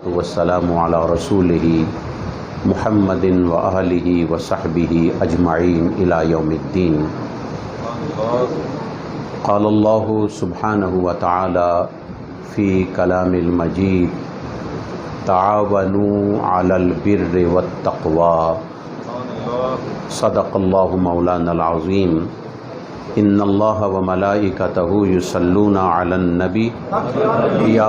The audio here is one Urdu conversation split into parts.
والسلام علی رسولہ محمد و آلہ و صحبہ اجمعین الی یوم الدین۔ قال اللہ سبحانہ و تعالی فی کلام المجید تعاونوا علی البر والتقوی، صدق اللہ مولانا العظیم۔ ان اللہ و ملائکتہ یصلون علی النبی یا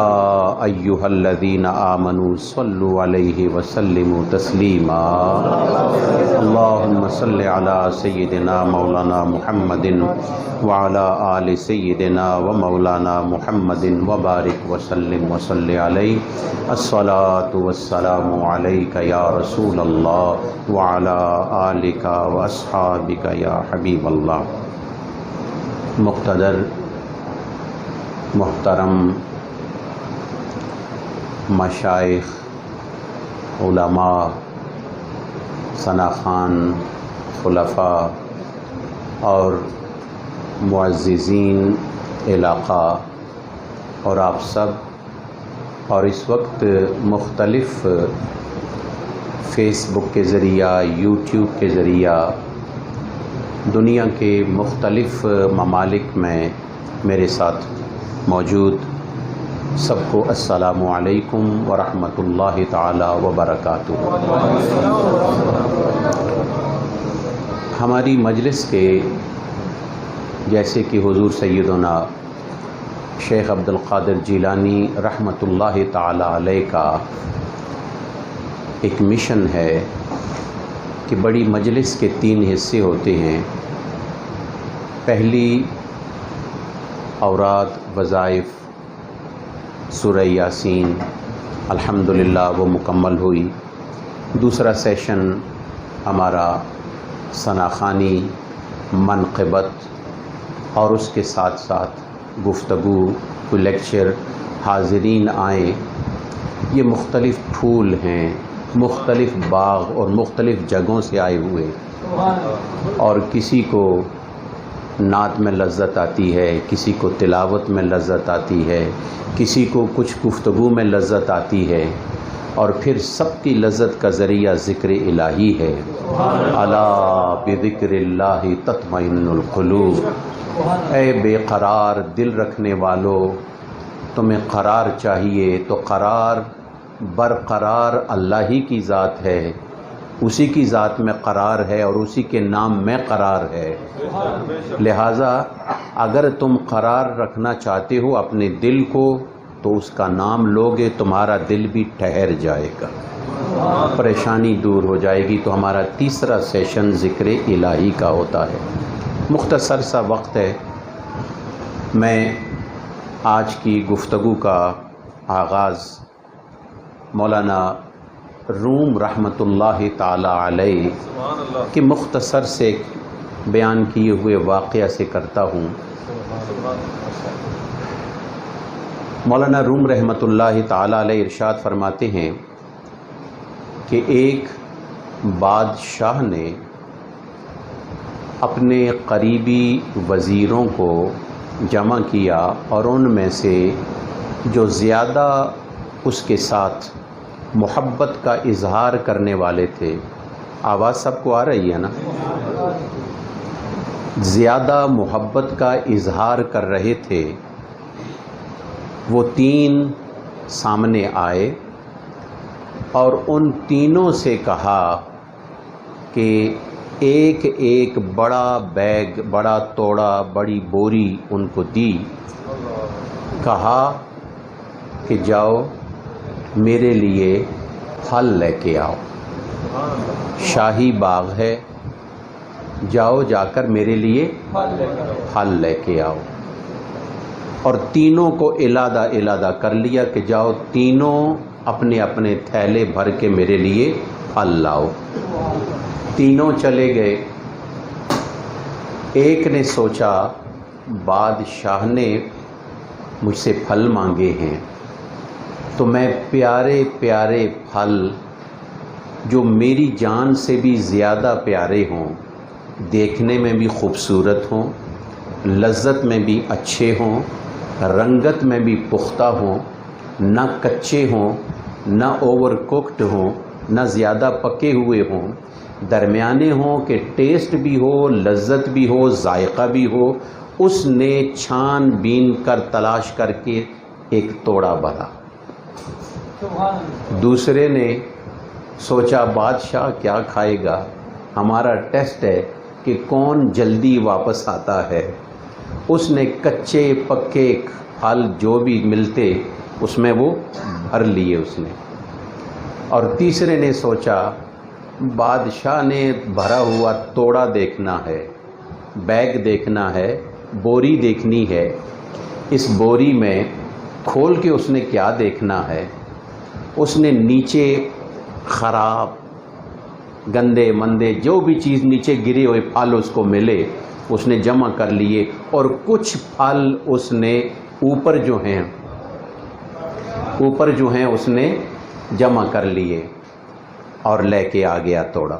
ایہا الذین آمنوا صلوا علیہ وسلموا تسلیما۔ اللہم صل علی سیدنا مولانا محمد وعلی آل سیدنا و مولانا محمد وبارک وسلم وصلی علیہ۔ الصلاۃ والسلام علیک یا رسول اللہ وعلی آلک واصحابک یا حبیب اللہ۔ مقتدر محترم مشائخ، علماء، ثناخان، خلفاء اور معززین علاقہ اور آپ سب، اور اس وقت مختلف فیس بک کے ذریعہ، یوٹیوب کے ذریعہ دنیا کے مختلف ممالک میں میرے ساتھ موجود سب کو السلام علیکم ورحمۃ اللہ تعالی وبرکاتہ۔ ہماری مجلس کے جیسے کہ حضور سیدنا شیخ عبد القادر جیلانی رحمۃ اللہ تعالی علیہ کا ایک مشن ہے کہ بڑی مجلس کے 3 حصے ہوتے ہیں۔ پہلی اوراد، وظائف، سورہ یاسین الحمدللہ وہ مکمل ہوئی۔ دوسرا سیشن ہمارا ثناخانی، منقبت اور اس کے ساتھ ساتھ گفتگو، کوئی لیکچر، حاضرین آئیں۔ یہ مختلف پھول ہیں، مختلف باغ اور مختلف جگہوں سے آئے ہوئے، اور کسی کو نعت میں لذت آتی ہے، کسی کو تلاوت میں لذت آتی ہے، کسی کو کچھ گفتگو میں لذت آتی ہے، اور پھر سب کی لذت کا ذریعہ ذکر الہی ہے۔ الا بذکر اللہ تطمئن القلوب۔ اے بے قرار دل رکھنے والو، تمہیں قرار چاہیے تو قرار برقرار اللہ ہی کی ذات ہے، اسی کی ذات میں قرار ہے اور اسی کے نام میں قرار ہے۔ لہٰذا اگر تم قرار رکھنا چاہتے ہو اپنے دل کو تو اس کا نام لوگے، تمہارا دل بھی ٹھہر جائے گا، پریشانی دور ہو جائے گی۔ تو ہمارا تیسرا سیشن ذکر الہی کا ہوتا ہے۔ مختصر سا وقت ہے، میں آج کی گفتگو کا آغاز مولانا روم رحمۃ اللہ تعالی علیہ کے مختصر سے بیان کیے ہوئے واقعہ سے کرتا ہوں۔ مولانا روم رحمۃ اللہ تعالی علیہ ارشاد فرماتے ہیں کہ ایک بادشاہ نے اپنے قریبی وزیروں کو جمع کیا، اور ان میں سے جو زیادہ اس کے ساتھ محبت کا اظہار کرنے والے تھے، آواز سب کو آ رہی ہے نا، زیادہ محبت کا اظہار کر رہے تھے، وہ 3 سامنے آئے اور ان تینوں سے کہا کہ ایک ایک بڑا بیگ، بڑا توڑا، بڑی بوری ان کو دی، کہا کہ جاؤ میرے لیے پھل لے کے آؤ، شاہی باغ ہے، جاؤ جا کر میرے لیے پھل لے کے آؤ۔ اور تینوں کو علادہ کر لیا کہ جاؤ تینوں اپنے اپنے تھیلے بھر کے میرے لیے پھل لاؤ۔ تینوں چلے گئے۔ ایک نے سوچا بادشاہ نے مجھ سے پھل مانگے ہیں، تو میں پیارے پیارے پھل جو میری جان سے بھی زیادہ پیارے ہوں، دیکھنے میں بھی خوبصورت ہوں، لذت میں بھی اچھے ہوں، رنگت میں بھی پختہ ہوں، نہ کچے ہوں نہ اوور کوکڈ ہوں نہ زیادہ پکے ہوئے ہوں، درمیانے ہوں کہ ٹیسٹ بھی ہو، لذت بھی ہو، ذائقہ بھی ہو، اس نے چھان بین کر تلاش کر کے ایک توڑا بھرا۔ دوسرے نے سوچا بادشاہ کیا کھائے گا، ہمارا ٹیسٹ ہے کہ کون جلدی واپس آتا ہے۔ اس نے کچے پکے پھل جو بھی ملتے اس میں وہ بھر لیے اس نے۔ اور تیسرے نے سوچا بادشاہ نے بھرا ہوا توڑا دیکھنا ہے، بیگ دیکھنا ہے، بوری دیکھنی ہے، اس بوری میں کھول کے اس نے کیا دیکھنا ہے۔ اس نے نیچے خراب گندے مندے جو بھی چیز نیچے گرے ہوئے پھل اس کو ملے اس نے جمع کر لیے، اور کچھ پھل اس نے اوپر جو ہیں اس نے جمع کر لیے اور لے کے آ گیا توڑا۔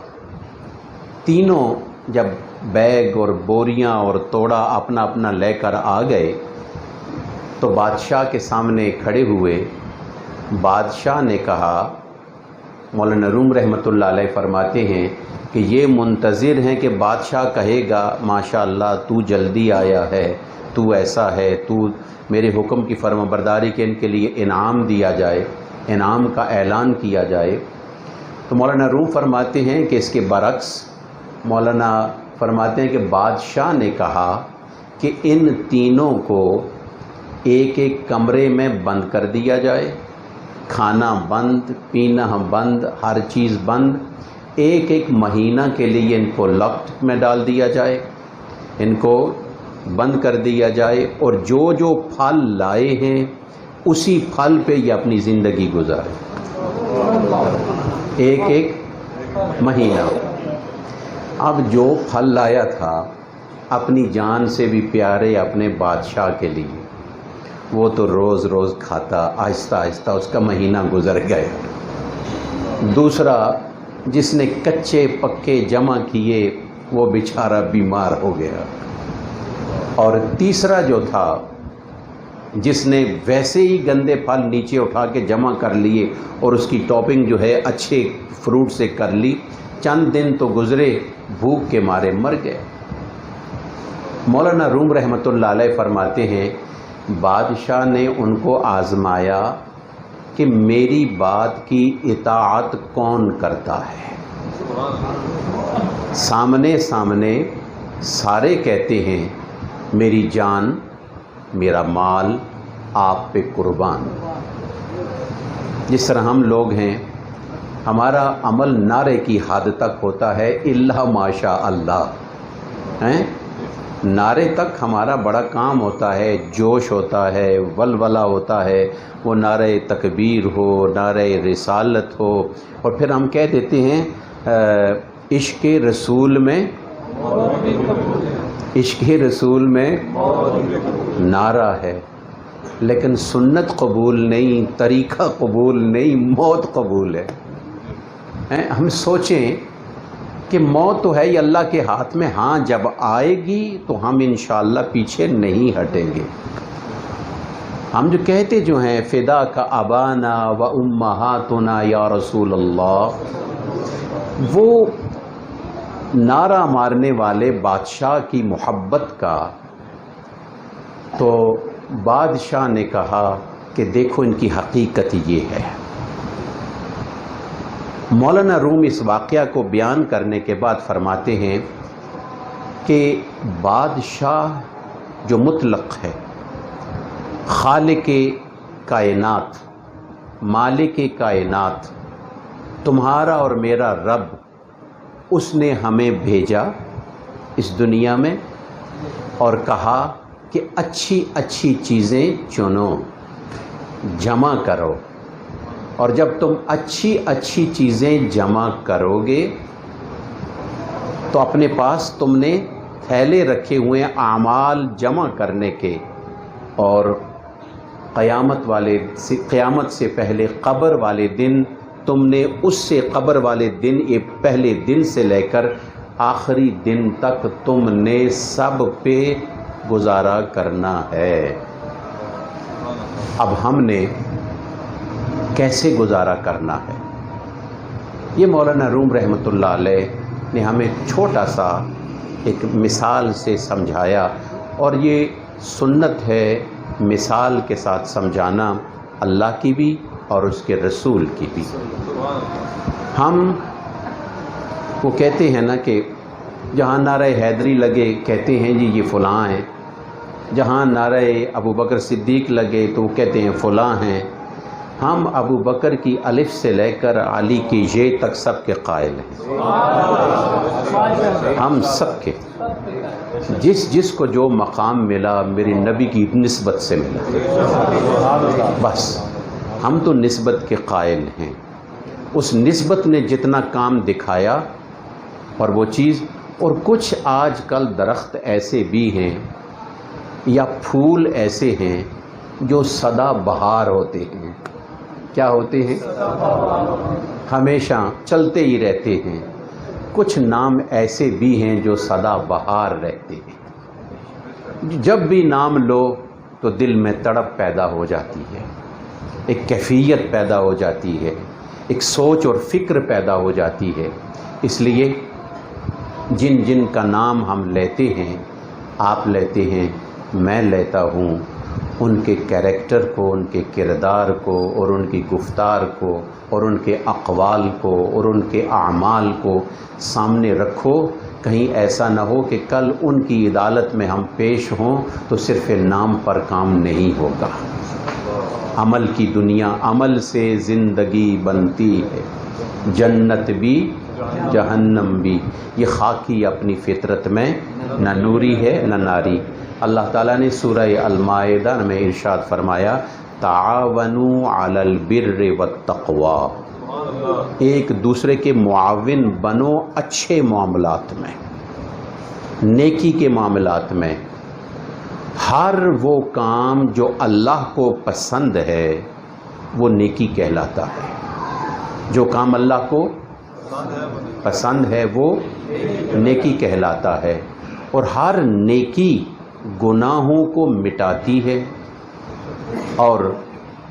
تینوں جب بیگ اور بوریاں اور توڑا اپنا اپنا لے کر آ گئے تو بادشاہ کے سامنے کھڑے ہوئے۔ بادشاہ نے کہا، مولانا روم رحمۃ اللہ علیہ فرماتے ہیں کہ یہ منتظر ہیں کہ بادشاہ کہے گا ماشاءاللہ تو جلدی آیا ہے، تو ایسا ہے، تو میرے حکم کی فرما برداری کے ان کے لیے انعام دیا جائے، انعام کا اعلان کیا جائے۔ تو مولانا روم فرماتے ہیں کہ اس کے برعکس مولانا فرماتے ہیں کہ بادشاہ نے کہا کہ ان تینوں کو ایک ایک کمرے میں بند کر دیا جائے، کھانا بند، پینا بند، ہر چیز بند، ایک ایک مہینہ کے لیے ان کو لاک میں ڈال دیا جائے، ان کو بند کر دیا جائے، اور جو جو پھل لائے ہیں اسی پھل پہ یہ اپنی زندگی گزارے، ایک ایک مہینہ۔ اب جو پھل لایا تھا اپنی جان سے بھی پیارے اپنے بادشاہ کے لیے، وہ تو روز روز کھاتا، آہستہ آہستہ اس کا مہینہ گزر گیا۔ دوسرا جس نے کچے پکے جمع کیے وہ بیچارہ بیمار ہو گیا، اور تیسرا جو تھا جس نے ویسے ہی گندے پھل نیچے اٹھا کے جمع کر لیے اور اس کی ٹاپنگ جو ہے اچھے فروٹ سے کر لی، چند دن تو گزرے بھوک کے مارے مر گئے۔ مولانا روم رحمۃ اللہ علیہ فرماتے ہیں بادشاہ نے ان کو آزمایا کہ میری بات کی اطاعت کون کرتا ہے۔ سامنے سارے کہتے ہیں میری جان، میرا مال آپ پہ قربان۔ جس طرح ہم لوگ ہیں، ہمارا عمل نعرے کی حد تک ہوتا ہے، الا ماشاء اللہ، نعرے تک ہمارا بڑا کام ہوتا ہے، جوش ہوتا ہے، ولولہ ہوتا ہے، وہ نعرہ تکبیر ہو، نعرہ رسالت ہو، اور پھر ہم کہہ دیتے ہیں عشق رسول میں نعرہ ہے، لیکن سنت قبول نہیں، طریقہ قبول نہیں، موت قبول ہے۔ ہم سوچیں کہ موت تو ہے یہ اللہ کے ہاتھ میں، ہاں جب آئے گی تو ہم انشاءاللہ پیچھے نہیں ہٹیں گے۔ ہم جو کہتے جو ہیں فدا کا ابانا و امہاتنا یا رسول اللہ، وہ نعرہ مارنے والے بادشاہ کی محبت کا، تو بادشاہ نے کہا کہ دیکھو ان کی حقیقت یہ ہے۔ مولانا روم اس واقعہ کو بیان کرنے کے بعد فرماتے ہیں کہ بادشاہ جو مطلق ہے، خالق کائنات، مالک کائنات، تمہارا اور میرا رب، اس نے ہمیں بھیجا اس دنیا میں اور کہا کہ اچھی اچھی چیزیں چنو، جمع کرو، اور جب تم اچھی اچھی چیزیں جمع کرو گے تو اپنے پاس تم نے تھیلے رکھے ہوئے اعمال جمع کرنے کے، اور قیامت سے پہلے قبر والے دن تم نے اس سے قبر والے دن، یہ پہلے دن سے لے کر آخری دن تک تم نے سب پہ گزارا کرنا ہے۔ اب ہم نے کیسے گزارا کرنا ہے۔ یہ مولانا روم رحمۃ اللہ علیہ نے ہمیں چھوٹا سا ایک مثال سے سمجھایا، اور یہ سنت ہے مثال کے ساتھ سمجھانا، اللہ کی بھی اور اس کے رسول کی بھی۔ ہم وہ کہتے ہیں نا کہ جہاں نعرہ حیدری لگے کہتے ہیں جی یہ فلاں ہیں، جہاں نعرہ ابو بکر صدیق لگے تو وہ کہتے ہیں فلاں ہیں۔ ہم ابو بکر کی الف سے لے کر علی کی یہ تک سب کے قائل ہیں، ہم سب کے، جس کو جو مقام ملا میرے نبی کی نسبت سے ملا، بس ہم تو نسبت کے قائل ہیں۔ اس نسبت نے جتنا کام دکھایا اور وہ چیز، اور کچھ آج کل درخت ایسے بھی ہیں یا پھول ایسے ہیں جو سدا بہار ہوتے ہیں۔ کیا ہوتے ہیں؟ ہمیشہ چلتے ہی رہتے ہیں۔ کچھ نام ایسے بھی ہیں جو سدا بہار رہتے ہیں، جب بھی نام لو تو دل میں تڑپ پیدا ہو جاتی ہے، ایک کیفیت پیدا ہو جاتی ہے، ایک سوچ اور فکر پیدا ہو جاتی ہے۔ اس لیے جن جن کا نام ہم لیتے ہیں، آپ لیتے ہیں، میں لیتا ہوں، ان کے کیریکٹر کو، ان کے کردار کو، اور ان کی گفتار کو، اور ان کے اقوال کو، اور ان کے اعمال کو سامنے رکھو۔ کہیں ایسا نہ ہو کہ کل ان کی عدالت میں ہم پیش ہوں تو صرف نام پر کام نہیں ہوگا۔ عمل کی دنیا، عمل سے زندگی بنتی ہے، جنت بھی جہنم بھی۔ یہ خاکی اپنی فطرت میں نہ نوری ہے نہ ناری۔ اللہ تعالیٰ نے سورہ المائدہ میں ارشاد فرمایا تعاونوا علی البر والتقوی، ایک دوسرے کے معاون بنو اچھے معاملات میں، نیکی کے معاملات میں۔ ہر وہ کام جو اللہ کو پسند ہے وہ نیکی کہلاتا ہے۔ جو کام اللہ کو پسند ہے وہ نیکی کہلاتا ہے، اور ہر نیکی گناہوں کو مٹاتی ہے اور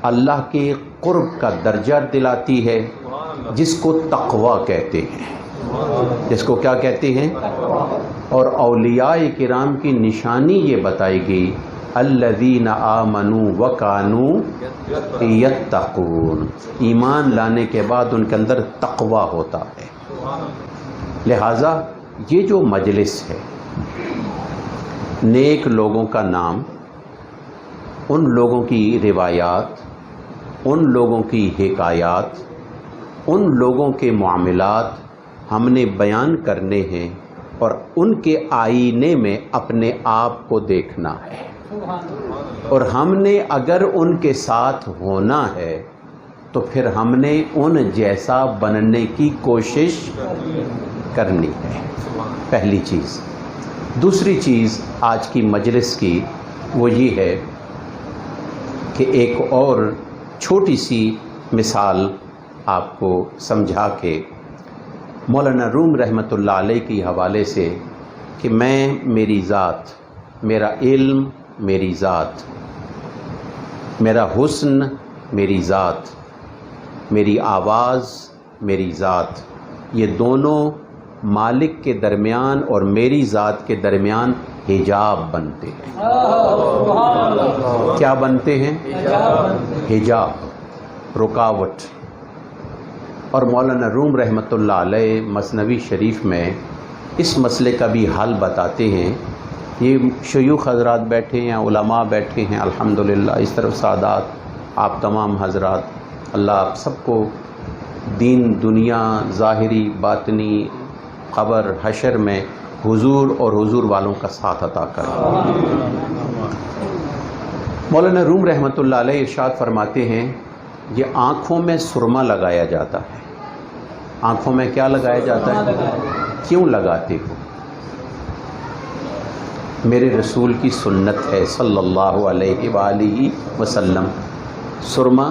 اللہ کے قرب کا درجہ دلاتی ہے، جس کو تقوی کہتے ہیں، جس کو کیا کہتے ہیں۔ اور اولیاء کرام کی نشانی یہ بتائی گئی الذین آمنوا وکانوا یتقون، ایمان لانے کے بعد ان کے اندر تقوی ہوتا ہے۔ لہٰذا یہ جو مجلس ہے، نیک لوگوں کا نام، ان لوگوں کی روایات، ان لوگوں کی حکایات، ان لوگوں کے معاملات ہم نے بیان کرنے ہیں، اور ان کے آئینے میں اپنے آپ کو دیکھنا ہے، اور ہم نے اگر ان کے ساتھ ہونا ہے تو پھر ہم نے ان جیسا بننے کی کوشش کرنی ہے، پہلی چیز۔ دوسری چیز آج کی مجلس کی وہ یہ ہے کہ ایک اور چھوٹی سی مثال آپ کو سمجھا کے مولانا روم رحمۃ اللہ علیہ کے حوالے سے، کہ میں میری ذات، میرا علم میری ذات، میرا حسن میری ذات، میری آواز میری ذات، یہ دونوں مالک کے درمیان اور میری ذات کے درمیان حجاب بنتے ہیں۔ کیا بنتے ہیں؟ حجاب، رکاوٹ۔ اور مولانا روم رحمۃ اللہ علیہ مثنوی شریف میں اس مسئلے کا بھی حل بتاتے ہیں۔ یہ شیوخ حضرات بیٹھے ہیں، علماء بیٹھے ہیں، الحمدللہ، اس طرف سادات، آپ تمام حضرات، اللہ آپ سب کو دین، دنیا، ظاہری باطنی، قبر حشر میں حضور اور حضور والوں کا ساتھ عطا کرے۔ مولانا روم رحمۃ اللہ علیہ ارشاد فرماتے ہیں، یہ آنکھوں میں سرما لگایا جاتا ہے۔ آنکھوں میں کیا لگایا جاتا ہے؟ کیوں لگاتے ہو؟ میرے رسول کی سنت ہے صلی اللہ علیہ وآلہ وسلم۔ سرما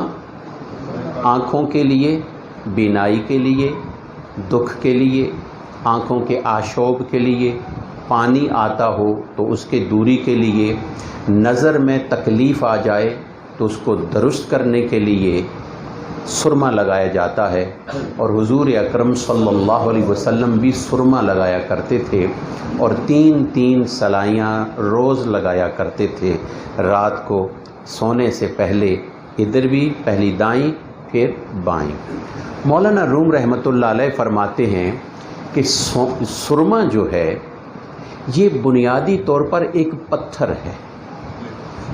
آنکھوں کے لیے، بینائی کے لیے، دکھ کے لیے، آنکھوں کے آشوب کے لیے، پانی آتا ہو تو اس کے دوری کے لیے، نظر میں تکلیف آ جائے تو اس کو درست کرنے کے لیے، سرما لگایا جاتا ہے، اور حضور اکرم صلی اللہ علیہ وسلم بھی سرما لگایا کرتے تھے، اور 3 سلائیاں روز لگایا کرتے تھے رات کو سونے سے پہلے، ادھر بھی پہلی دائیں پھر بائیں۔ مولانا روم رحمۃ اللہ علیہ فرماتے ہیں کہ سرما جو ہے یہ بنیادی طور پر ایک پتھر ہے،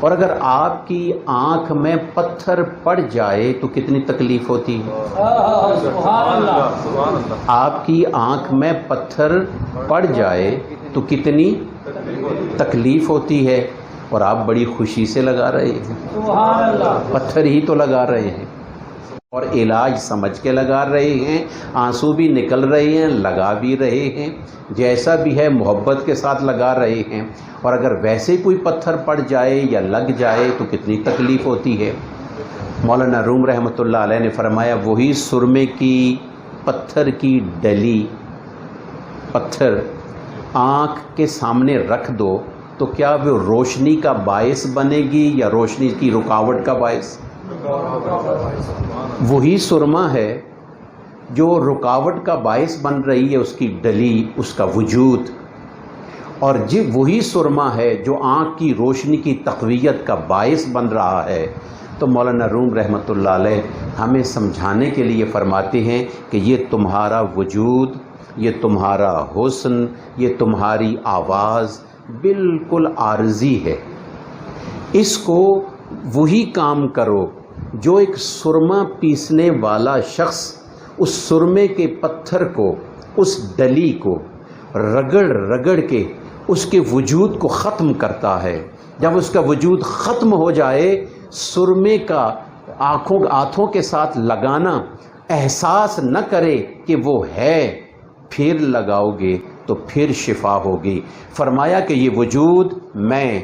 اور اگر آپ کی آنکھ میں پتھر پڑ جائے تو کتنی تکلیف ہوتی ہے؟ آپ کی آنکھ میں پتھر پڑ جائے تو کتنی تکلیف ہوتی ہے، اور آپ بڑی خوشی سے لگا رہے ہیں، پتھر ہی تو لگا رہے ہیں، اور علاج سمجھ کے لگا رہے ہیں، آنسو بھی نکل رہے ہیں، لگا بھی رہے ہیں، جیسا بھی ہے محبت کے ساتھ لگا رہے ہیں، اور اگر ویسے کوئی پتھر پڑ جائے یا لگ جائے تو کتنی تکلیف ہوتی ہے۔ مولانا روم رحمۃ اللہ علیہ نے فرمایا وہی سرمے کی پتھر کی ڈلی، پتھر آنکھ کے سامنے رکھ دو تو کیا وہ روشنی کا باعث بنے گی یا روشنی کی رکاوٹ کا باعث؟ وہی سرما ہے جو رکاوٹ کا باعث بن رہی ہے، اس کی ڈلی، اس کا وجود، اور وہی سرما ہے جو آنکھ کی روشنی کی تقویت کا باعث بن رہا ہے۔ تو مولانا روم رحمۃ اللہ علیہ ہمیں سمجھانے کے لیے فرماتے ہیں کہ یہ تمہارا وجود، یہ تمہارا حسن، یہ تمہاری آواز بالکل عارضی ہے، اس کو وہی کام کرو جو ایک سرما پیسنے والا شخص اس سرمے کے پتھر کو، اس ڈلی کو رگڑ رگڑ کے اس کے وجود کو ختم کرتا ہے۔ جب اس کا وجود ختم ہو جائے، سرمے کا ہاتھوں کے ساتھ لگانا احساس نہ کرے کہ وہ ہے، پھر لگاؤ گے تو پھر شفا ہوگی۔ فرمایا کہ یہ وجود میں،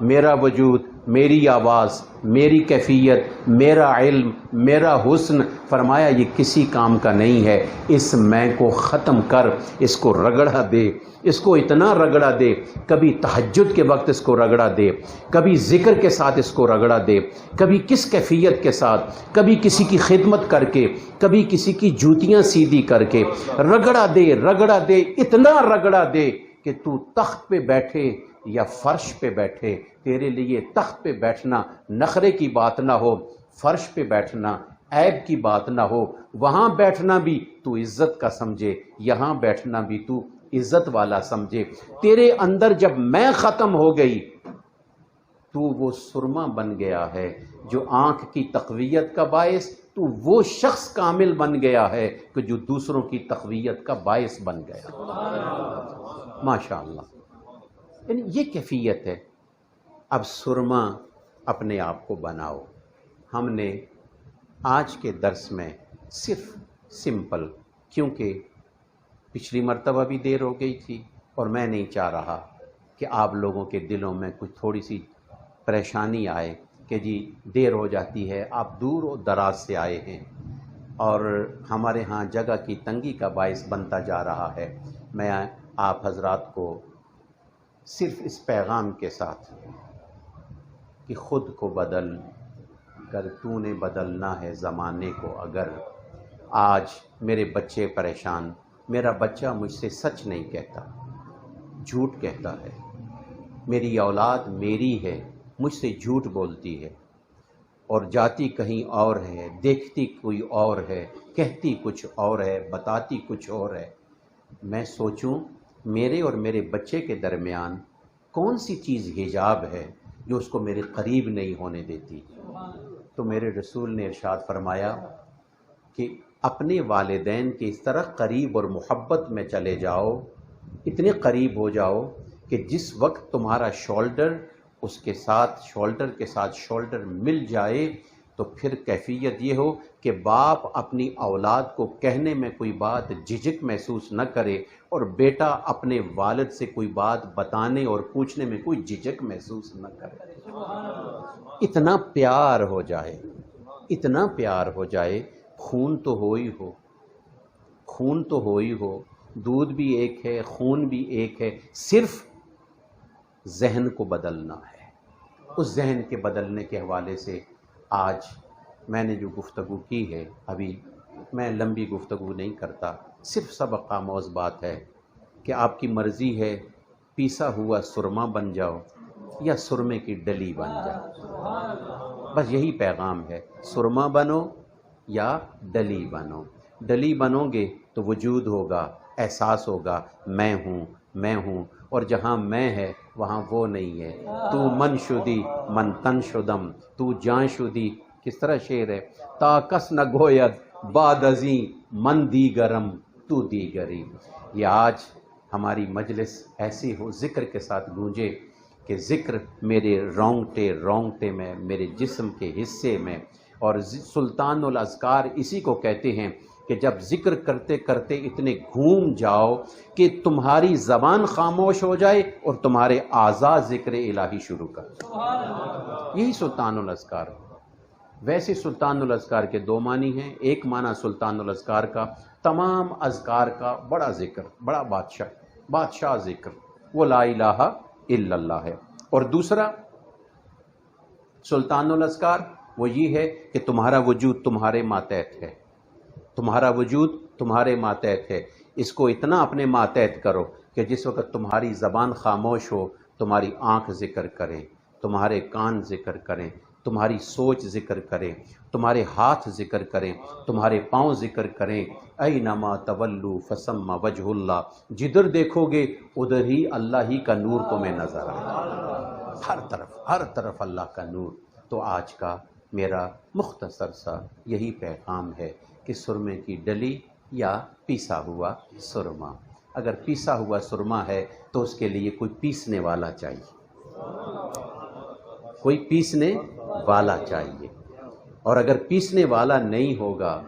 میرا وجود، میری آواز، میری کیفیت، میرا علم، میرا حسن، فرمایا یہ کسی کام کا نہیں ہے، اس میں کو ختم کر، اس کو رگڑا دے، اس کو اتنا رگڑا دے، کبھی تہجد کے وقت اس کو رگڑا دے، کبھی ذکر کے ساتھ اس کو رگڑا دے، کبھی کس کیفیت کے ساتھ، کبھی کسی کی خدمت کر کے، کبھی کسی کی جوتیاں سیدھی کر کے، رگڑا دے، رگڑا دے، اتنا رگڑا دے کہ تو تخت پہ بیٹھے یا فرش پہ بیٹھے، تیرے لیے تخت پہ بیٹھنا نخرے کی بات نہ ہو، فرش پہ بیٹھنا عیب کی بات نہ ہو، وہاں بیٹھنا بھی تو عزت کا سمجھے، یہاں بیٹھنا بھی تو عزت والا سمجھے۔ تیرے اندر جب میں ختم ہو گئی تو وہ سرما بن گیا ہے جو آنکھ کی تقویت کا باعث، تو وہ شخص کامل بن گیا ہے کہ جو دوسروں کی تقویت کا باعث بن گیا۔ ماشاءاللہ، یعنی یہ کیفیت ہے۔ اب سرما اپنے آپ کو بناؤ۔ ہم نے آج کے درس میں صرف سمپل، کیونکہ پچھلی مرتبہ بھی دیر ہو گئی تھی اور میں نہیں چاہ رہا کہ آپ لوگوں کے دلوں میں کچھ تھوڑی سی پریشانی آئے کہ جی دیر ہو جاتی ہے، آپ دور و دراز سے آئے ہیں اور ہمارے ہاں جگہ کی تنگی کا باعث بنتا جا رہا ہے۔ میں آپ حضرات کو صرف اس پیغام کے ساتھ کہ خود کو بدل کر تو نے بدلنا ہے زمانے کو، اگر آج میرے بچے پریشان، میرا بچہ مجھ سے سچ نہیں کہتا، جھوٹ کہتا ہے، میری اولاد میری ہے، مجھ سے جھوٹ بولتی ہے اور جاتی کہیں اور ہے، دیکھتی کوئی اور ہے، کہتی کچھ اور ہے، بتاتی کچھ اور ہے۔ میں سوچوں میرے اور میرے بچے کے درمیان کون سی چیز حجاب ہے جو اس کو میرے قریب نہیں ہونے دیتی؟ تو میرے رسول نے ارشاد فرمایا کہ اپنے والدین کے اس طرح قریب اور محبت میں چلے جاؤ، اتنے قریب ہو جاؤ کہ جس وقت تمہارا شولڈر اس کے ساتھ، شولڈر کے ساتھ شولڈر مل جائے، تو پھر کیفیت یہ ہو کہ باپ اپنی اولاد کو کہنے میں کوئی بات جھجک محسوس نہ کرے اور بیٹا اپنے والد سے کوئی بات بتانے اور پوچھنے میں کوئی جھجک محسوس نہ کرے۔ اتنا پیار ہو جائے، اتنا پیار ہو جائے، خون تو ہو ہی ہو، خون تو ہو ہی ہو، دودھ بھی ایک ہے، خون بھی ایک ہے، صرف ذہن کو بدلنا ہے۔ اس ذہن کے بدلنے کے حوالے سے آج میں نے جو گفتگو کی ہے ابھی میں لمبی گفتگو نہیں کرتا، صرف سبق آموز بات ہے کہ آپ کی مرضی ہے پیسا ہوا سرما بن جاؤ یا سرمے کی ڈلی بن جاؤ، بس یہی پیغام ہے، سرما بنو یا ڈلی بنو۔ ڈلی بنو گے تو وجود ہوگا، احساس ہوگا میں ہوں میں ہوں، اور جہاں میں ہے وہاں وہ نہیں ہے۔ تو من شدی من تن شدم، تو جان شدی، کس طرح شعر ہے، تا کس نہ گوید بعد ازیں من دیگرم تو دیگری۔ یہ آج ہماری مجلس ایسی ہو ذکر کے ساتھ گونجے کہ ذکر میرے رونگٹے رونگٹے میں، میرے جسم کے حصے میں، اور سلطان الاذکار اسی کو کہتے ہیں کہ جب ذکر کرتے کرتے اتنے گھوم جاؤ کہ تمہاری زبان خاموش ہو جائے اور تمہارے اعضاء ذکر الہی شروع کر دیں، یہی سلطان الاذکار۔ ویسے سلطان الاذکار کے دو معنی ہیں، ایک معنی سلطان الاذکار کا تمام اذکار کا بڑا ذکر، بڑا بادشاہ ذکر، وہ لا الہ الا اللہ ہے، اور دوسرا سلطان الاذکار وہ یہ ہے کہ تمہارا وجود تمہارے ماتحت ہے، تمہارا وجود تمہارے ماتحت ہے، اس کو اتنا اپنے ماتحت کرو کہ جس وقت تمہاری زبان خاموش ہو تمہاری آنکھ ذکر کریں، تمہارے کان ذکر کریں، تمہاری سوچ ذکر کریں، تمہارے ہاتھ ذکر کریں، تمہارے پاؤں ذکر کریں۔ اینما تولوا فثم وجہ اللہ، جدھر دیکھو گے ادھر ہی اللہ ہی کا نور تمہیں نظر آئے، ہر طرف اللہ کا نور۔ تو آج کا میرا مختصر سا یہی پیغام ہے کہ سرمے کی ڈلی یا پیسا ہوا سرما۔ اگر پیسا ہوا سرما ہے تو اس کے لیے کوئی پیسنے والا چاہیے، کوئی پیسنے والا چاہیے، اور اگر پیسنے والا نہیں ہوگا،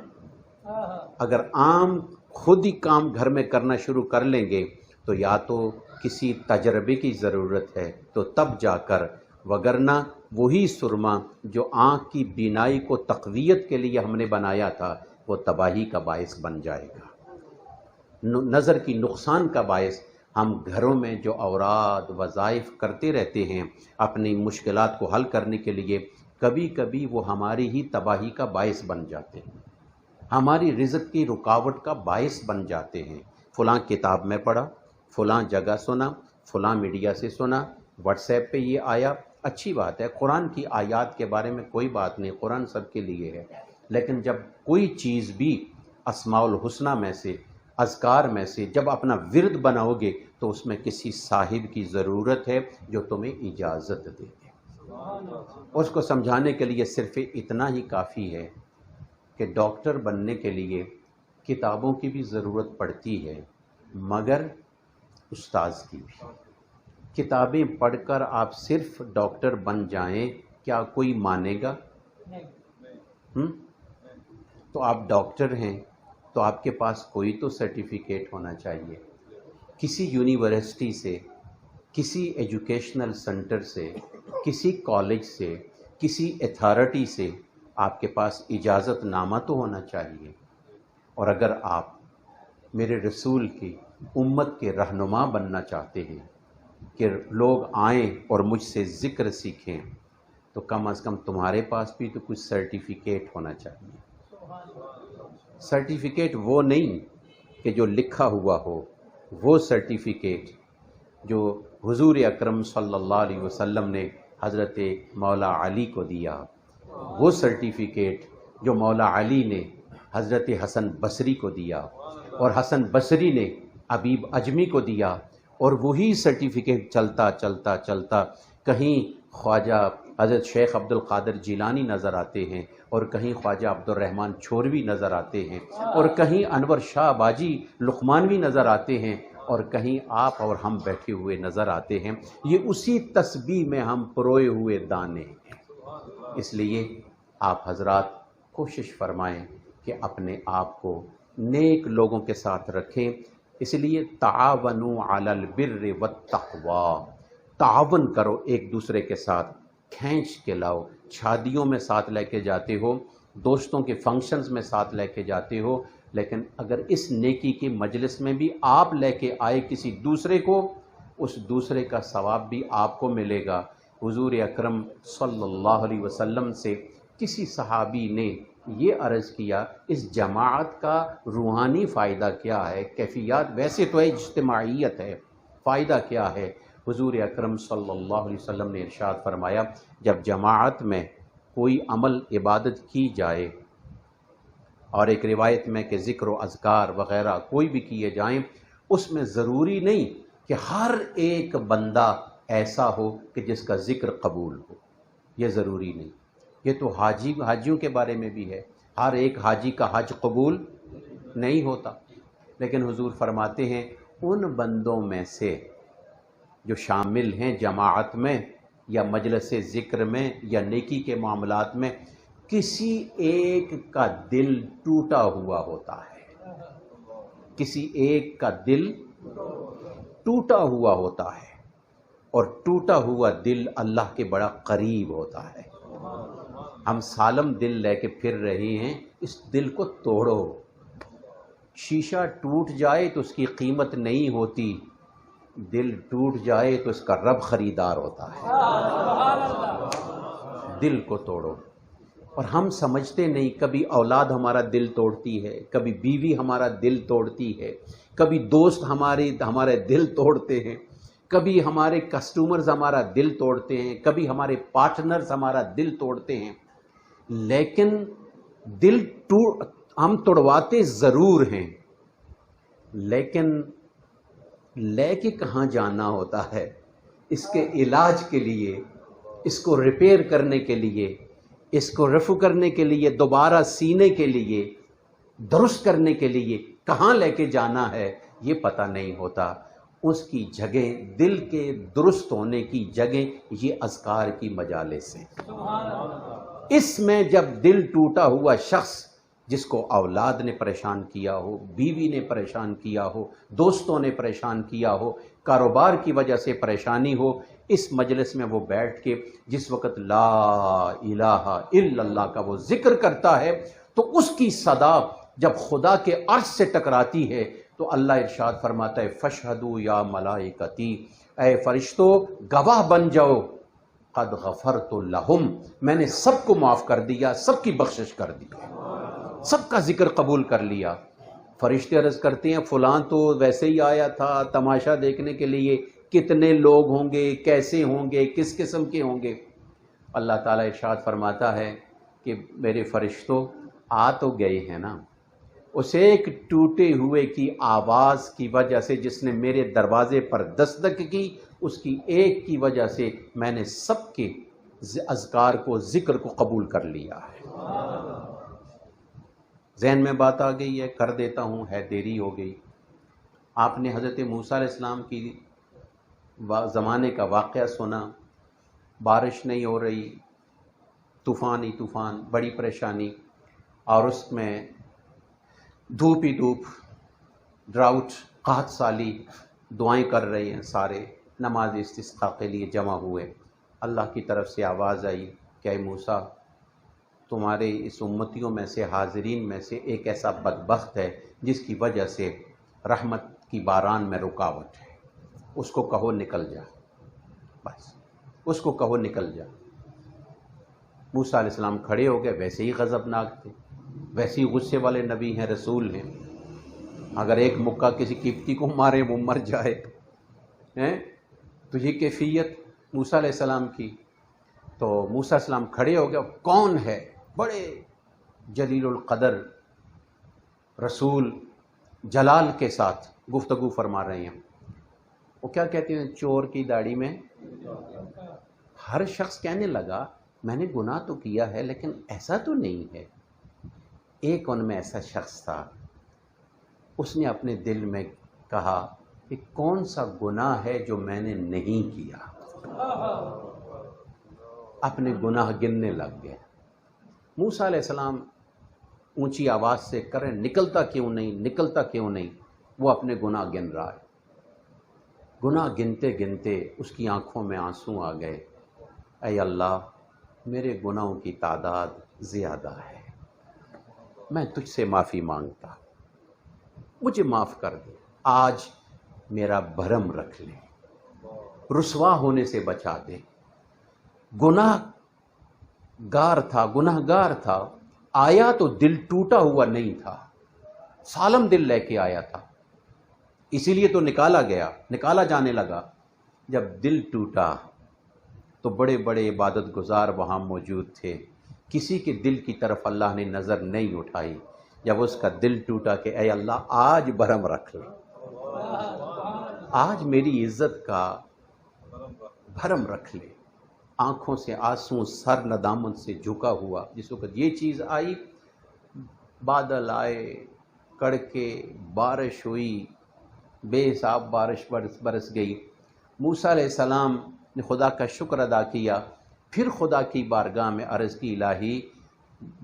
اگر عام خود ہی کام گھر میں کرنا شروع کر لیں گے تو یا تو کسی تجربے کی ضرورت ہے تو تب جا کر، وگرنہ وہی سرما جو آنکھ کی بینائی کو تقویت کے لیے ہم نے بنایا تھا وہ تباہی کا باعث بن جائے گا، نظر کی نقصان کا باعث۔ ہم گھروں میں جو اوراد وظائف کرتے رہتے ہیں اپنی مشکلات کو حل کرنے کے لیے، کبھی کبھی وہ ہماری ہی تباہی کا باعث بن جاتے ہیں، ہماری رزق کی رکاوٹ کا باعث بن جاتے ہیں۔ فلاں کتاب میں پڑھا، فلاں جگہ سنا، فلاں میڈیا سے سنا، واٹس ایپ پہ یہ آیا، اچھی بات ہے، قرآن کی آیات کے بارے میں کوئی بات نہیں، قرآن سب کے لیے ہے، لیکن جب کوئی چیز بھی اسماء الحسنہ میں سے، اذکار میں سے جب اپنا ورد بناؤ گے تو اس میں کسی صاحب کی ضرورت ہے جو تمہیں اجازت دے دے۔ اس کو سمجھانے کے لیے صرف اتنا ہی کافی ہے کہ ڈاکٹر بننے کے لیے کتابوں کی بھی ضرورت پڑتی ہے، مگر استاذ کی بھی۔ کتابیں پڑھ کر آپ صرف ڈاکٹر بن جائیں، کیا کوئی مانے گا؟ تو آپ ڈاکٹر ہیں تو آپ کے پاس کوئی تو سرٹیفکیٹ ہونا چاہیے، کسی یونیورسٹی سے، کسی ایجوکیشنل سینٹر سے، کسی کالج سے، کسی اتھارٹی سے آپ کے پاس اجازت نامہ تو ہونا چاہیے۔ اور اگر آپ میرے رسول کی امت کے رہنما بننا چاہتے ہیں کہ لوگ آئیں اور مجھ سے ذکر سیکھیں، تو کم از کم تمہارے پاس بھی تو کچھ سرٹیفکیٹ ہونا چاہیے۔ سرٹیفکیٹ وہ نہیں کہ جو لکھا ہوا ہو، وہ سرٹیفکیٹ جو حضور اکرم صلی اللہ علیہ وسلم نے حضرت مولا علی کو دیا، وہ سرٹیفکیٹ جو مولا علی نے حضرت حسن بصری کو دیا اور حسن بصری نے ابیب اجمی کو دیا، اور وہی سرٹیفکیٹ چلتا چلتا چلتا کہیں خواجہ حضرت شیخ عبد القادر جیلانی نظر آتے ہیں، اور کہیں خواجہ عبد الرحمن چھوروی نظر آتے ہیں، اور کہیں انور شاہ باجی لقمانوی نظر آتے ہیں، اور کہیں آپ اور ہم بیٹھے ہوئے نظر آتے ہیں۔ یہ اسی تسبیح میں ہم پروئے ہوئے دانے ہیں۔ اس لیے آپ حضرات کوشش فرمائیں کہ اپنے آپ کو نیک لوگوں کے ساتھ رکھیں۔ اس لیے تعاونوا علی البر والتقوی، تعاون کرو ایک دوسرے کے ساتھ، کھینچ کے لاؤ۔ شادیوں میں ساتھ لے کے جاتے ہو، دوستوں کے فنکشنز میں ساتھ لے کے جاتے ہو، لیکن اگر اس نیکی کی مجلس میں بھی آپ لے کے آئے کسی دوسرے کو، اس دوسرے کا ثواب بھی آپ کو ملے گا۔ حضور اکرم صلی اللہ علیہ وسلم سے کسی صحابی نے یہ عرض کیا اس جماعت کا روحانی فائدہ کیا ہے؟ کیفیات ویسے تو اجتماعیت ہے، فائدہ کیا ہے؟ حضور اکرم صلی اللہ علیہ وسلم نے ارشاد فرمایا جب جماعت میں کوئی عمل عبادت کی جائے، اور ایک روایت میں کہ ذکر و اذکار وغیرہ کوئی بھی کیے جائیں، اس میں ضروری نہیں کہ ہر ایک بندہ ایسا ہو کہ جس کا ذکر قبول ہو، یہ ضروری نہیں۔ یہ تو حاجیوں کے بارے میں بھی ہے، ہر ایک حاجی کا حج قبول نہیں ہوتا، لیکن حضور فرماتے ہیں ان بندوں میں سے جو شامل ہیں جماعت میں یا مجلس ذکر میں یا نیکی کے معاملات میں، کسی ایک کا دل ٹوٹا ہوا ہوتا ہے، کسی ایک کا دل ٹوٹا ہوا ہوتا ہے، اور ٹوٹا ہوا دل اللہ کے بڑا قریب ہوتا ہے۔ ہم سالم دل لے کے پھر رہے ہیں، اس دل کو توڑو۔ شیشہ ٹوٹ جائے تو اس کی قیمت نہیں ہوتی، دل ٹوٹ جائے تو اس کا رب خریدار ہوتا ہے۔ دل کو توڑو۔ اور ہم سمجھتے نہیں، کبھی اولاد ہمارا دل توڑتی ہے، کبھی بیوی ہمارا دل توڑتی ہے، کبھی دوست ہمارے دل توڑتے ہیں، کبھی ہمارے کسٹمرز ہمارا دل توڑتے ہیں، کبھی ہمارے پارٹنرز ہمارا دل توڑتے ہیں، لیکن ہم توڑواتے ضرور ہیں، لیکن لے کے کہاں جانا ہوتا ہے؟ اس کے علاج کے لیے، اس کو ریپیئر کرنے کے لیے، اس کو رفع کرنے کے لیے، دوبارہ سینے کے لیے، درست کرنے کے لیے کہاں لے کے جانا ہے یہ پتہ نہیں ہوتا۔ اس کی جگہ، دل کے درست ہونے کی جگہ یہ اذکار کی مجالس ہیں۔ اس میں جب دل ٹوٹا ہوا شخص، جس کو اولاد نے پریشان کیا ہو، بیوی نے پریشان کیا ہو، دوستوں نے پریشان کیا ہو، کاروبار کی وجہ سے پریشانی ہو، اس مجلس میں وہ بیٹھ کے جس وقت لا الہ الا اللہ کا وہ ذکر کرتا ہے، تو اس کی صدا جب خدا کے عرش سے ٹکراتی ہے تو اللہ ارشاد فرماتا ہے فَاشْهَدُوا یا ملائکتی، اے فرشتو گواہ بن جاؤ، قد غفرت لہم، میں نے سب کو معاف کر دیا، سب کی بخشش کر دی، سب کا ذکر قبول کر لیا۔ فرشتے عرض کرتے ہیں فلاں تو ویسے ہی آیا تھا تماشا دیکھنے کے لیے، کتنے لوگ ہوں گے، کیسے ہوں گے، کس قسم کے ہوں گے؟ اللہ تعالیٰ ارشاد فرماتا ہے کہ میرے فرشتوں آ تو گئے ہیں نا، اس ایک ٹوٹے ہوئے کی آواز کی وجہ سے جس نے میرے دروازے پر دستک کی، اس کی ایک کی وجہ سے میں نے سب کے اذکار کو، ذکر کو قبول کر لیا ہے۔ ذہن میں بات آ گئی ہے، کر دیتا ہوں، ہے دیری ہو گئی۔ آپ نے حضرت موسیٰ علیہ السلام کی زمانے کا واقعہ سنا، بارش نہیں ہو رہی، طوفان ہی طوفان، بڑی پریشانی، اور اس میں دھوپ ہی دھوپ، ڈراؤٹ، قحط سالی، دعائیں کر رہے ہیں سارے، نماز استسقاء کے لیے جمع ہوئے۔ اللہ کی طرف سے آواز آئی کہ اے موسیٰ، تمہارے اس امتیوں میں سے، حاضرین میں سے ایک ایسا بدبخت ہے جس کی وجہ سے رحمت کی باران میں رکاوٹ ہے، اس کو کہو نکل جا، بس اس کو کہو نکل جا۔ موسیٰ علیہ السلام کھڑے ہو گئے، ویسے ہی غضبناک تھے، ویسے ہی غصے والے نبی ہیں، رسول ہیں، اگر ایک مکہ کسی قبطی کو مارے وہ مر جائے تو یہ کیفیت موسیٰ علیہ السلام کی۔ تو موسیٰ علیہ السلام کھڑے ہو گئے، کون ہے؟ بڑے جلیل القدر رسول جلال کے ساتھ گفتگو فرما رہے ہیں۔ وہ کیا کہتے ہیں؟ چور کی داڑھی میں۔ ہر شخص کہنے لگا میں نے گناہ تو کیا ہے لیکن ایسا تو نہیں ہے۔ ایک ان میں ایسا شخص تھا، اس نے اپنے دل میں کہا کہ کون سا گناہ ہے جو میں نے نہیں کیا؟ اپنے گناہ گننے لگ گئے۔ موسیٰ علیہ السلام اونچی آواز سے کریں نکلتا کیوں نہیں، نکلتا کیوں نہیں؟ وہ اپنے گناہ گن رہا ہے۔ گناہ گنتے گنتے اس کی آنکھوں میں آنسو آ گئے۔ اے اللہ، میرے گناہوں کی تعداد زیادہ ہے، میں تجھ سے معافی مانگتا، مجھے معاف کر دے، آج میرا بھرم رکھ لے، رسوا ہونے سے بچا دے۔ گناہ گار تھا، گناہ گار تھا، آیا تو دل ٹوٹا ہوا نہیں تھا، سالم دل لے کے آیا تھا، اسی لیے تو نکالا جانے لگا۔ جب دل ٹوٹا تو بڑے بڑے عبادت گزار وہاں موجود تھے، کسی کے دل کی طرف اللہ نے نظر نہیں اٹھائی۔ جب اس کا دل ٹوٹا کہ اے اللہ آج برہم رکھ لے، آج میری عزت کا بھرم رکھ لے، آنکھوں سے آنسو، سر ندامت سے جھکا ہوا، جس وقت یہ چیز آئی، بادل آئے، کڑکے، بارش ہوئی، بے حساب بارش برس گئی۔ موسیٰ علیہ السلام نے خدا کا شکر ادا کیا، پھر خدا کی بارگاہ میں عرض کی الہی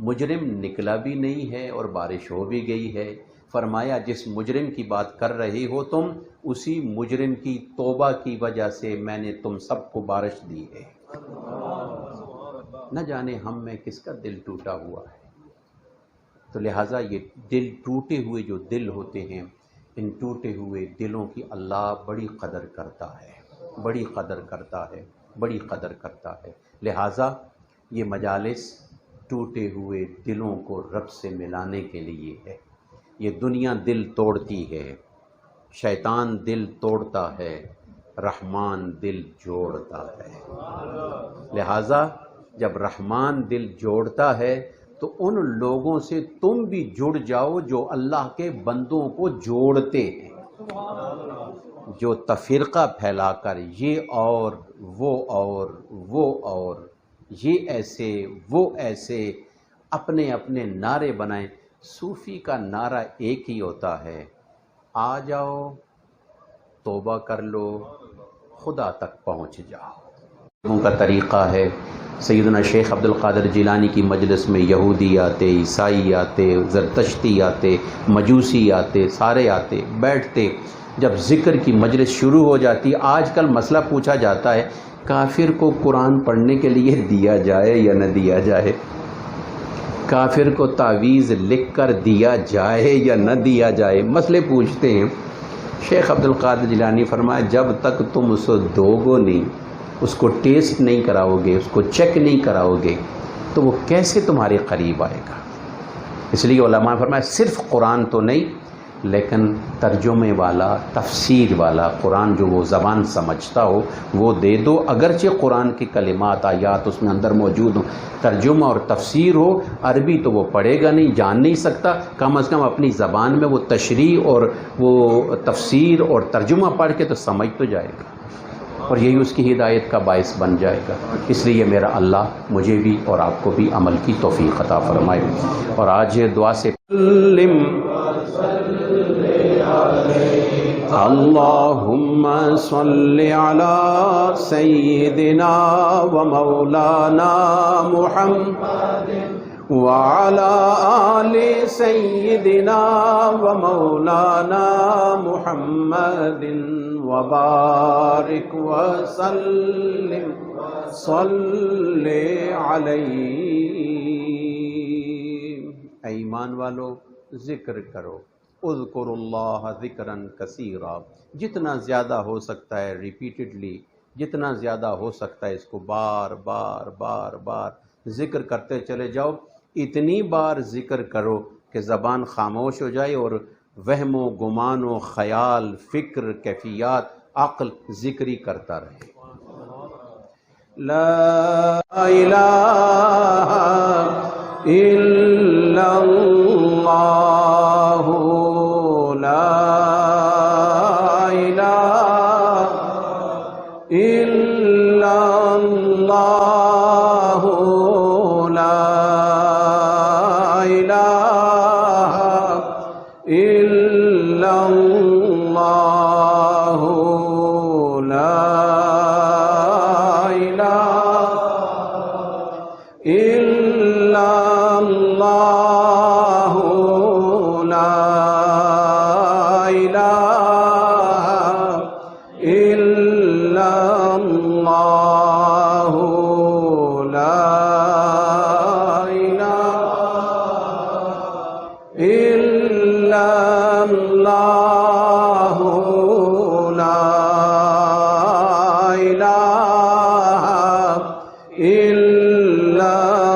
مجرم نکلا بھی نہیں ہے اور بارش ہو بھی گئی ہے۔ فرمایا جس مجرم کی بات کر رہے ہو تم، اسی مجرم کی توبہ کی وجہ سے میں نے تم سب کو بارش دی ہے۔ نہ جانے ہم میں کس کا دل ٹوٹا ہوا ہے۔ تو لہٰذا یہ دل ٹوٹے ہوئے جو دل ہوتے ہیں، ان ٹوٹے ہوئے دلوں کی اللہ بڑی قدر کرتا ہے، بڑی قدر کرتا ہے، بڑی قدر کرتا ہے۔ لہٰذا یہ مجالس ٹوٹے ہوئے دلوں کو رب سے ملانے کے لیے ہے۔ یہ دنیا دل توڑتی ہے، شیطان دل توڑتا ہے، رحمان دل جوڑتا ہے۔ لہٰذا جب رحمان دل جوڑتا ہے تو ان لوگوں سے تم بھی جڑ جاؤ جو اللہ کے بندوں کو جوڑتے ہیں، جو تفرقہ پھیلا کر یہ اور وہ اور وہ اور یہ ایسے وہ ایسے اپنے اپنے نعرے بنائیں۔ صوفی کا نعرہ ایک ہی ہوتا ہے، آ جاؤ توبہ کر لو خدا تک پہنچ جاؤ۔ ان کا طریقہ ہے، سیدنا شیخ عبد القادر جیلانی کی مجلس میں یہودی آتے، عیسائی آتے، زرتشتی آتے، مجوسی آتے، سارے آتے، بیٹھتے، جب ذکر کی مجلس شروع ہو جاتی، آج کل مسئلہ پوچھا جاتا ہے کافر کو قرآن پڑھنے کے لیے دیا جائے یا نہ دیا جائے، کافر کو تعویذ لکھ کر دیا جائے یا نہ دیا جائے، مسئلے پوچھتے ہیں۔ شیخ عبد القادر جیلانی فرمایا جب تک تم اسے دوگو نہیں، اس کو ٹیسٹ نہیں کراؤ گے، اس کو چیک نہیں کراؤ گے، تو وہ کیسے تمہارے قریب آئے گا؟ اس لیے علماء نے فرمایا صرف قرآن تو نہیں، لیکن ترجمے والا، تفسیر والا، قرآن جو وہ زبان سمجھتا ہو وہ دے دو، اگرچہ قرآن کی کلمات آیات اس میں اندر موجود ہوں، ترجمہ اور تفسیر ہو، عربی تو وہ پڑھے گا نہیں، جان نہیں سکتا، کم از کم اپنی زبان میں وہ تشریح اور وہ تفسیر اور ترجمہ پڑھ کے تو سمجھ تو جائے گا، اور یہی اس کی ہدایت کا باعث بن جائے گا۔ اس لیے میرا اللہ مجھے بھی اور آپ کو بھی عمل کی توفیق عطا فرمائے۔ اور آج دعا سے اللہم صلی علی سیدنا و مولانا محمد وعلی آل سیدنا و مولانا محمد وبارک وسلم صلی علیہ۔ اے ایمان والو ذکر کرو، اذکر اللہ ذکرًا کثیرا، جتنا زیادہ ہو سکتا ہے ریپیٹڈلی، جتنا زیادہ ہو سکتا ہے اس کو بار بار بار بار ذکر کرتے چلے جاؤ، اتنی بار ذکر کرو کہ زبان خاموش ہو جائے اور وہم و گمان و خیال، فکر، کیفیات، عقل ذکری کرتا رہے۔ لا الہ الا اللہ، لا الہ الا اللہ، لا الہ الا اللہ، لا الہ الا اللہ، لا الہ الا اللہ، لا الہ الا اللہ، لا الہ الا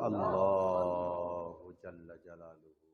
اللہ جل جلالہ.